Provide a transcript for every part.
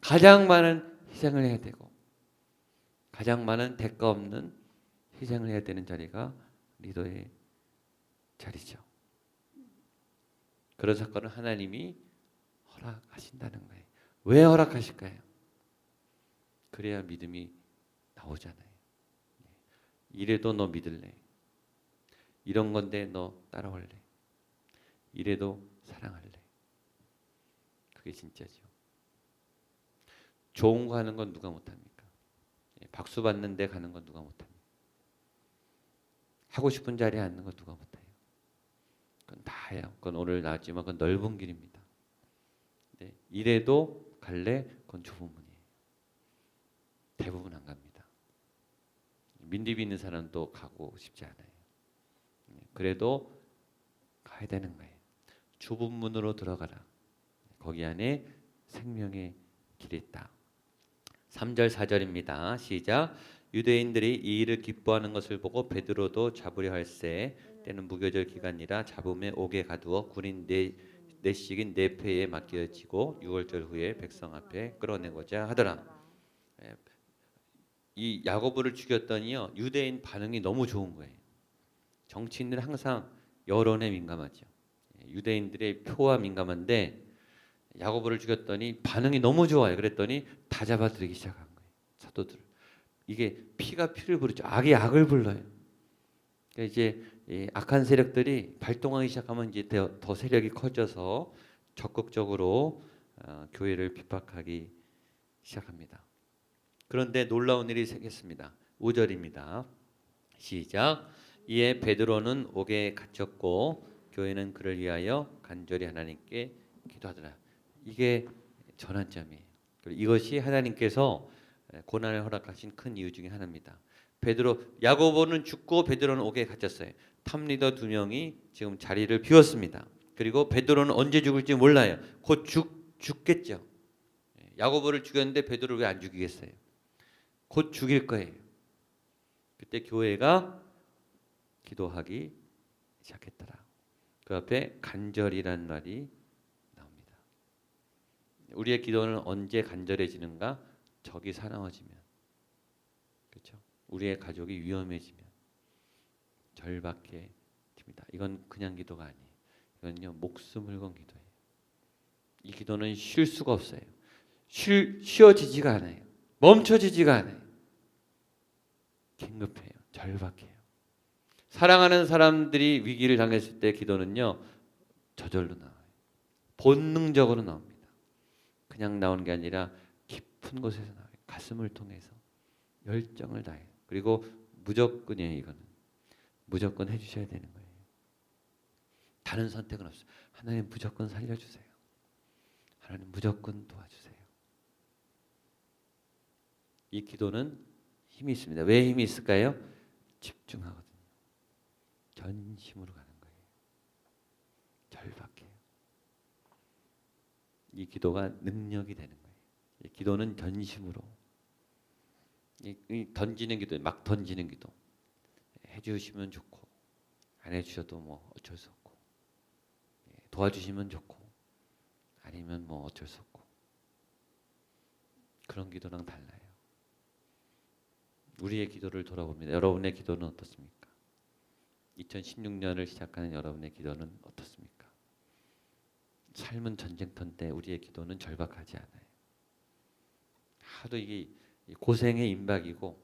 가장 많은 희생을 해야 되고 가장 많은 대가 없는 희생을 해야 되는 자리가 리더의 자리죠. 그런 사건을 하나님이 허락하신다는 거예요. 왜 허락하실까요? 그래야 믿음이 나오잖아요. 이래도 너 믿을래? 이런 건데 너 따라올래? 이래도 사랑할래? 그게 진짜죠. 좋은 거 하는 건 누가 못합니까? 박수 받는 데 가는 건 누가 못합니까? 하고 싶은 자리에 앉는 건 누가 못해요? 그건 다 해요. 그건 오늘 나왔지만 그건 넓은 길입니다. 이래도 갈래? 그건 좁은 문이에요. 대부분 안 갑니다. 민립이 있는 사람도 가고 싶지 않아요. 그래도 가야 되는 거예요. 좁은 문으로 들어가라. 거기 안에 생명의 길이 있다. 3절 4절입니다. 시작. 유대인들이 이 일을 기뻐하는 것을 보고 베드로도 잡으려 할세 때는 무교절 기간이라 잡음에 옥에 가두어 군인 넷씩인 네 패에 맡겨지고 6월절 후에 백성 앞에 끌어내고자 하더라. 이 야고보를 죽였더니요 유대인 반응이 너무 좋은 거예요. 정치인들은 항상 여론에 민감하죠. 유대인들의 표와 민감한데 야고보를 죽였더니 반응이 너무 좋아요. 그랬더니 다 잡아들이기 시작한 거예요. 사도들. 이게 피가 피를 부르죠. 악이 악을 불러요. 그러니까 이제 이 악한 세력들이 발동하기 시작하면 이제 더 세력이 커져서 적극적으로 교회를 핍박하기 시작합니다. 그런데 놀라운 일이 생겼습니다. 5절입니다. 시작. 이에 베드로는 옥에 갇혔고 교회는 그를 위하여 간절히 하나님께 기도하더라. 이게 전환점이에요. 이것이 하나님께서 고난을 허락하신 큰 이유 중에 하나입니다. 야고보는 죽고 베드로는 옥에 갇혔어요. 탑리더 2명이 지금 자리를 비웠습니다. 그리고 베드로는 언제 죽을지 몰라요. 곧 죽겠죠. 야고보를 죽였는데 베드로를 왜 안 죽이겠어요? 곧 죽일 거예요. 그때 교회가 기도하기 시작했더라. 그 앞에 간절이라는 말이 나옵니다. 우리의 기도는 언제 간절해지는가? 적이 사나워지면, 그렇죠? 우리의 가족이 위험해지면 절박해집니다. 이건 그냥 기도가 아니에요. 이건요 목숨을 건 기도예요. 이 기도는 쉴 수가 없어요. 쉬어지지가 않아요. 멈춰지지가 않아요. 긴급해요. 절박해요. 사랑하는 사람들이 위기를 당했을 때 기도는요 저절로 나와요. 본능적으로 나옵니다. 그냥 나오는 게 아니라 깊은 곳에서 나와요. 가슴을 통해서 열정을 다해요. 그리고 무조건이에요. 이거는 무조건 해주셔야 되는 거예요. 다른 선택은 없어요. 하나님 무조건 살려주세요. 하나님 무조건 도와주세요. 이 기도는 힘이 있습니다. 왜 힘이 있을까요? 집중하거든요. 전심으로 가는 거예요. 절박해요. 이 기도가 능력이 되는 거예요. 이 기도는 전심으로 이 던지는 기도, 막 던지는 기도. 해주시면 좋고 안 해주셔도 뭐 어쩔 수 없고 도와주시면 좋고 아니면 뭐 어쩔 수 없고 그런 기도랑 달라요. 우리의 기도를 돌아봅니다. 여러분의 기도는 어떻습니까? 2016년을 시작하는 여러분의 기도는 어떻습니까? 삶은 전쟁터인데 우리의 기도는 절박하지 않아요. 하도 이게 고생의 임박이고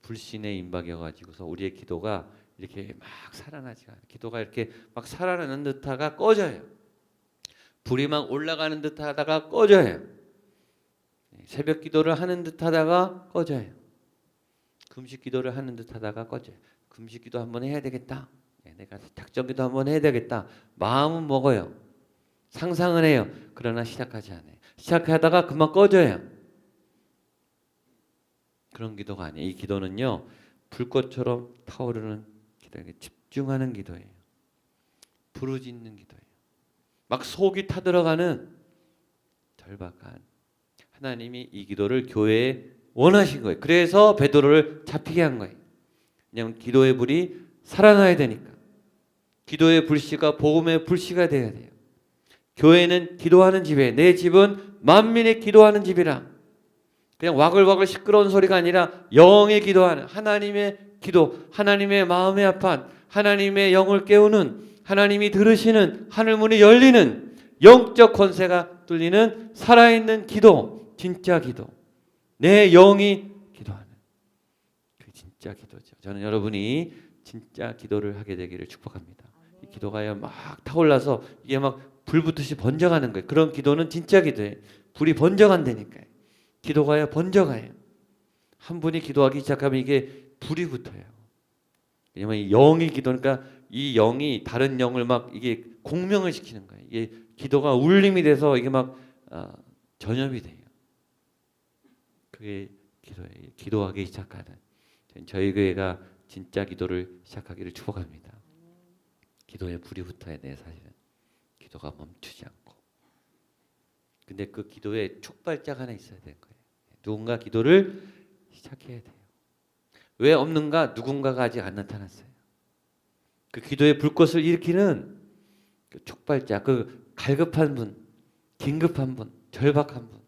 불신의 임박이어가지고서 우리의 기도가 이렇게 막 살아나지가 않아요. 기도가 이렇게 막 살아나는 듯하다가 꺼져요. 불이 막 올라가는 듯하다가 꺼져요. 새벽 기도를 하는 듯하다가 꺼져요. 금식 기도를 하는 듯하다가 꺼져요. 금식 기도 한번 해야 되겠다. 내가 작정 기도 한번 해야 되겠다. 마음은 먹어요. 상상은 해요. 그러나 시작하지 않아요. 시작하다가 그만 꺼져요. 그런 기도가 아니에요. 이 기도는요 불꽃처럼 타오르는 기도예요. 집중하는 기도예요. 부르짖는 기도예요. 막 속이 타들어가는 절박한 하나님이 이 기도를 교회에 원하신 거예요. 그래서 베드로를 잡히게 한 거예요. 왜냐하면 기도의 불이 살아나야 되니까. 기도의 불씨가 복음의 불씨가 돼야 돼요. 교회는 기도하는 집이에요. 내 집은 만민의 기도하는 집이라. 그냥 와글와글 시끄러운 소리가 아니라 영의 기도하는 하나님의 기도, 하나님의 마음의 합한, 하나님의 영을 깨우는, 하나님이 들으시는, 하늘문이 열리는, 영적 권세가 뚫리는 살아있는 기도, 진짜 기도. 내 영이 기도하는 그 진짜 기도죠. 저는 여러분이 진짜 기도를 하게 되기를 축복합니다. 이 기도가 막 타올라서 이게 막 불붙듯이 번져가는 거예요. 그런 기도는 진짜 기도예요. 불이 번져간다니까요. 기도가 번져가요. 한 분이 기도하기 시작하면 이게 불이 붙어요. 왜냐면 이 영이 기도니까 이 영이 다른 영을 막 이게 공명을 시키는 거예요. 이게 기도가 울림이 돼서 이게 막 전염이 돼요. 그게 기도예요. 기도하기 시작하는 저희 교회가 진짜 기도를 시작하기를 축복합니다. 기도에 불이 붙어야 돼요. 사실은 기도가 멈추지 않고. 근데 그 기도에 촉발자가 하나 있어야 되는 거예요. 누군가 기도를 시작해야 돼요. 왜 없는가? 누군가가 아직 안 나타났어요. 그 기도의 불꽃을 일으키는 그 촉발자, 그 갈급한 분, 긴급한 분, 절박한 분,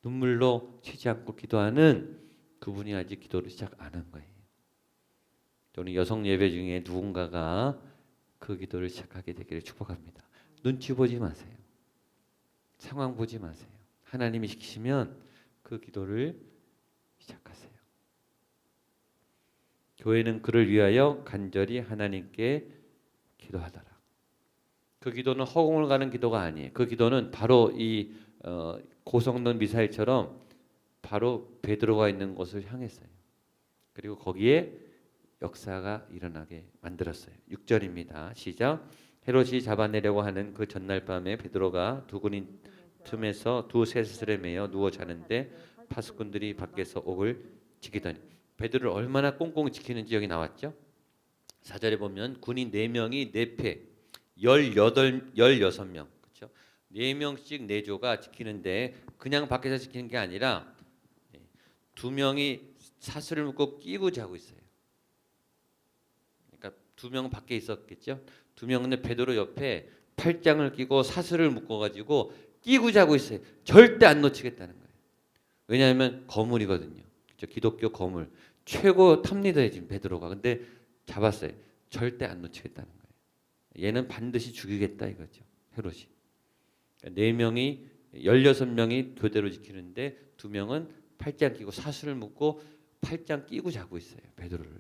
눈물로 쉬지 않고 기도하는 그분이 아직 기도를 시작 안 한 거예요. 또는 여성 예배 중에 누군가가 그 기도를 시작하게 되기를 축복합니다. 눈치 보지 마세요. 상황 보지 마세요. 하나님이 시키시면 그 기도를 시작하세요. 교회는 그를 위하여 간절히 하나님께 기도하더라. 그 기도는 허공을 가는 기도가 아니에요. 그 기도는 바로 이 고성능 미사일처럼 바로 베드로가 있는 곳을 향했어요. 그리고 거기에 역사가 일어나게 만들었어요. 6절입니다. 시작. 헤롯이 잡아내려고 하는 그 전날 밤에 베드로가 두 군인 틈에서 두 쇠사슬에 매여 누워 자는데 파수꾼들이 밖에서 옥을 지키더니 베드로를 얼마나 꽁꽁 지키는지 여기 나왔죠. 4절에 보면 군인 4명이 4패 16명 그렇죠? 4명씩 4조가 지키는데 그냥 밖에서 지키는 게 아니라 2명이 사슬을 묶고 끼고 자고 있어요. 그러니까 2명은 밖에 있었겠죠. 2명은 베드로 옆에 팔짱을 끼고 사슬을 묶어가지고 끼고 자고 있어요. 절대 안 놓치겠다는 거예요. 왜냐하면 거물이거든요. 그렇죠? 기독교 거물 최고 탑리더예요 지금 베드로가. 근데 잡았어요. 절대 안 놓치겠다는 거예요. 얘는 반드시 죽이겠다 이거죠. 헤롯이. 그러니까 4명이 16명이 교대로 지키는데 2명은 팔짱 끼고 사슬을 묶고 팔짱 끼고 자고 있어요. 베드로를.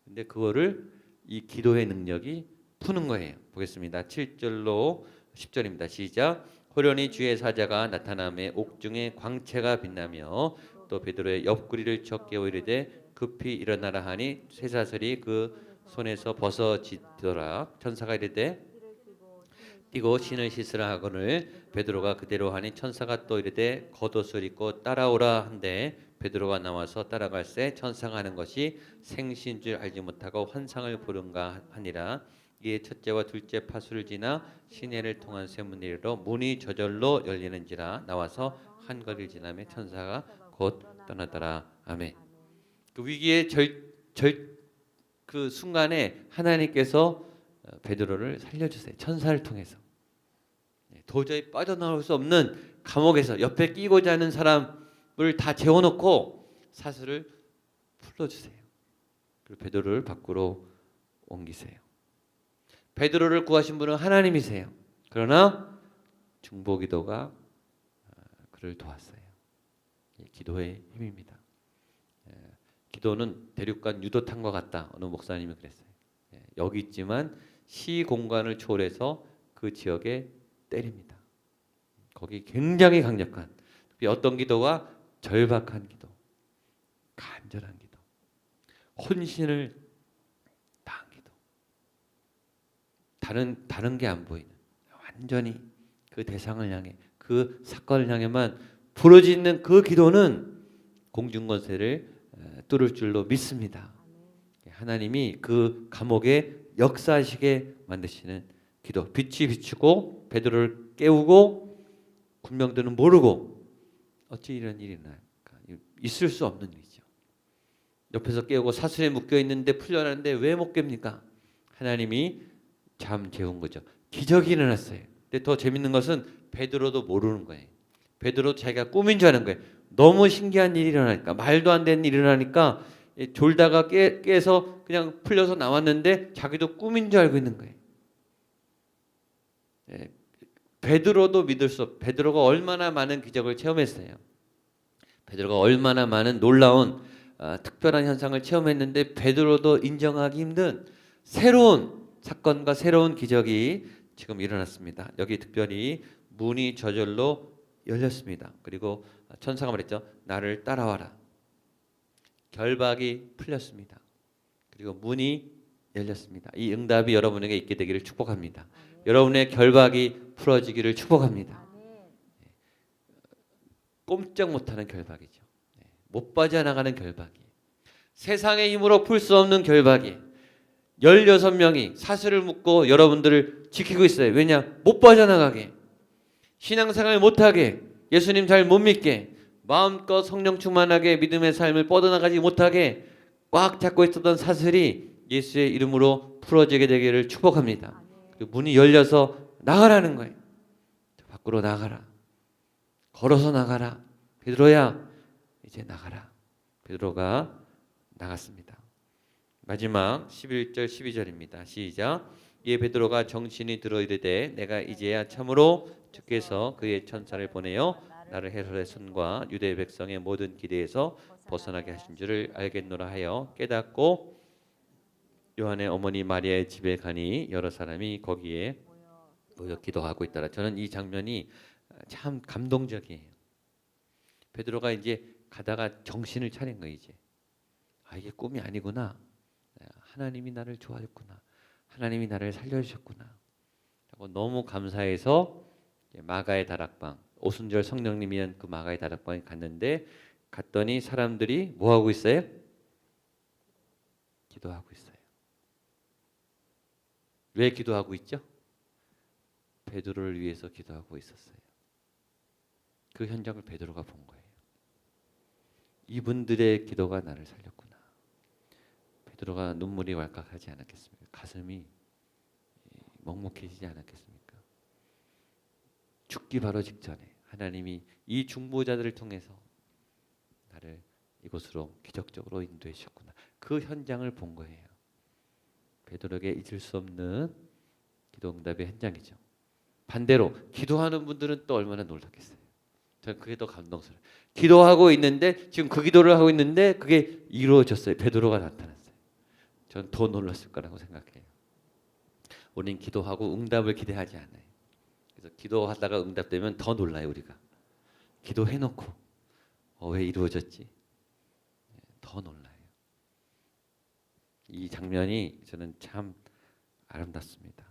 근데 그거를 이 기도의 능력이 푸는 거예요. 보겠습니다. 7절로 10절입니다. 시작. 호련히 주의 사자가 나타나매 옥중에 광채가 빛나며 또 베드로의 옆구리를 쳐 깨워 이르되 급히 일어나라 하니 쇠사슬이 그 손에서 벗어지더라. 천사가 이르되 뛰고 신을 씻으라 하거늘 베드로가 그대로 하니 천사가 또 이르되 겉옷을 입고 따라오라 한데 베드로가 나와서 따라갈새 천사가 하는 것이 생신 줄 알지 못하고 환상을 보는가 하니라. 이에 첫째와 둘째 파수를 지나 시내를 통한 쇠문이로 문이 저절로 열리는지라. 나와서 한 거리를 지나며 천사가 곧 떠나더라. 아멘. 그 위기의 그 순간에 하나님께서 베드로를 살려주세요. 천사를 통해서. 도저히 빠져나올 수 없는 감옥에서 옆에 끼고 자는 사람을 다 재워놓고 사슬을 풀어주세요. 그리고 베드로를 밖으로 옮기세요. 베드로를 구하신 분은 하나님이세요. 그러나 중보기도가 그를 도왔어요. 기도의 힘입니다. 기도는 대륙간 유도탄과 같다. 어느 목사님이 그랬어요. 여기 있지만 시 공간을 초월해서 그 지역에 때립니다. 거기 굉장히 강력한 어떤 기도가 절박한 기도, 간절한 기도, 혼신을 다한 기도, 다른 게 안 보이는 완전히 그 대상을 향해 그 사건을 향해만 부러지는 그 기도는 공중권세를 뚫을 줄로 믿습니다. 하나님이 그 감옥에 역사하시게 만드시는 기도. 빛이 비추고 베드로를 깨우고 군병들은 모르고 어찌 이런 일이 날까? 있을 수 없는 일이죠. 옆에서 깨우고 사슬에 묶여 있는데 풀려나는데 왜 못 깹니까? 하나님이 잠 재운 거죠. 기적이 일어났어요. 근데 더 재밌는 것은 베드로도 모르는 거예요. 베드로 자기가 꿈인 줄 아는 거예요. 너무 신기한 일이 일어나니까, 말도 안 되는 일이 일어나니까 졸다가 깨서 그냥 풀려서 나왔는데 자기도 꿈인 줄 알고 있는 거예요. 예, 베드로도 믿을 수 없. 베드로가 얼마나 많은 기적을 체험했어요. 베드로가 얼마나 많은 놀라운 특별한 현상을 체험했는데 베드로도 인정하기 힘든 새로운 사건과 새로운 기적이 지금 일어났습니다. 여기 특별히 문이 저절로 열렸습니다. 그리고 천사가 말했죠. 나를 따라와라. 결박이 풀렸습니다. 그리고 문이 열렸습니다. 이 응답이 여러분에게 있게 되기를 축복합니다. 여러분의 결박이 풀어지기를 축복합니다. 꼼짝 못하는 결박이죠. 못 빠져나가는 결박이. 세상의 힘으로 풀 수 없는 결박이. 16명이 사슬을 묶고 여러분들을 지키고 있어요. 왜냐? 못 빠져나가게. 신앙생활 못하게. 예수님 잘 못 믿게. 마음껏 성령 충만하게 믿음의 삶을 뻗어나가지 못하게 꽉 잡고 있었던 사슬이 예수의 이름으로 풀어지게 되기를 축복합니다. 그리고 문이 열려서 나가라는 거예요. 밖으로 나가라. 걸어서 나가라. 베드로야, 이제 나가라. 베드로가 나갔습니다. 마지막 11절 12절입니다. 시작. 이에 베드로가 정신이 들어 이르되 내가 이제야 참으로 주께서 그의 천사를 보내어 나를 헤롯의 손과 유대 백성의 모든 기대에서 벗어나게 하신 줄을 알겠노라 하여 깨닫고 요한의 어머니 마리아의 집에 가니 여러 사람이 거기에 모여 기도하고 있더라. 저는 이 장면이 참 감동적이에요. 베드로가 이제 가다가 정신을 차린 거예요. 이제 이게 꿈이 아니구나. 하나님이 나를 도와줬구나. 하나님이 나를 살려주셨구나. 하고 너무 감사해서 마가의 다락방, 오순절 성령님이란 그 마가의 다락방에 갔는데 갔더니 사람들이 뭐 하고 있어요? 기도하고 있어요. 왜 기도하고 있죠? 베드로를 위해서 기도하고 있었어요. 그 현장을 베드로가 본 거예요. 이분들의 기도가 나를 살렸구나. 베드로가 눈물이 왈칵하지 않았겠습니까? 가슴이 먹먹해지지 않았겠습니까? 죽기 바로 직전에 하나님이 이 중보자들을 통해서 나를 이곳으로 기적적으로 인도해 주셨구나. 그 현장을 본 거예요. 베드로에게 잊을 수 없는 기도 응답의 현장이죠. 반대로 기도하는 분들은 또 얼마나 놀랐겠어요. 저는 그게 더 감동스러워요. 기도하고 있는데 지금 그 기도를 하고 있는데 그게 이루어졌어요. 베드로가 나타났어요. 저는 더 놀랐을 거라고 생각해요. 우리는 기도하고 응답을 기대하지 않아요. 그래서 기도하다가 응답되면 더 놀라요. 우리가 기도해놓고 왜 이루어졌지? 더 놀라요. 이 장면이 저는 참 아름답습니다.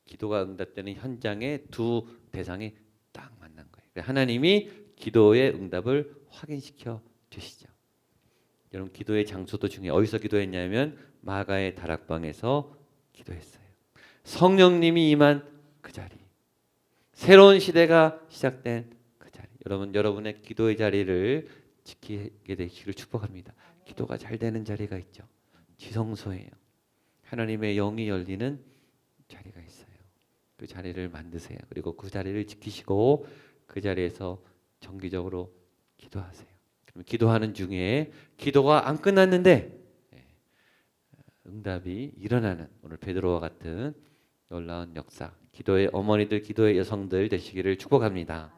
기도가 응답되는 현장에 두 대상이 딱 만난 거예요. 하나님이 기도의 응답을 확인시켜 주시죠. 여러분 기도의 장소도 중요해요. 어디서 기도했냐면 마가의 다락방에서 기도했어요. 성령님이 임한 그 자리, 새로운 시대가 시작된 그 자리. 여러분 여러분의 기도의 자리를 지키게 되시기를 축복합니다. 기도가 잘 되는 자리가 있죠. 지성소예요. 하나님의 영이 열리는 자리가 있어요. 그 자리를 만드세요. 그리고 그 자리를 지키시고 그 자리에서 정기적으로 기도하세요. 그럼 기도하는 중에 기도가 안 끝났는데 응답이 일어나는 오늘 베드로와 같은 놀라운 역사, 기도의 어머니들, 기도의 여성들 되시기를 축복합니다.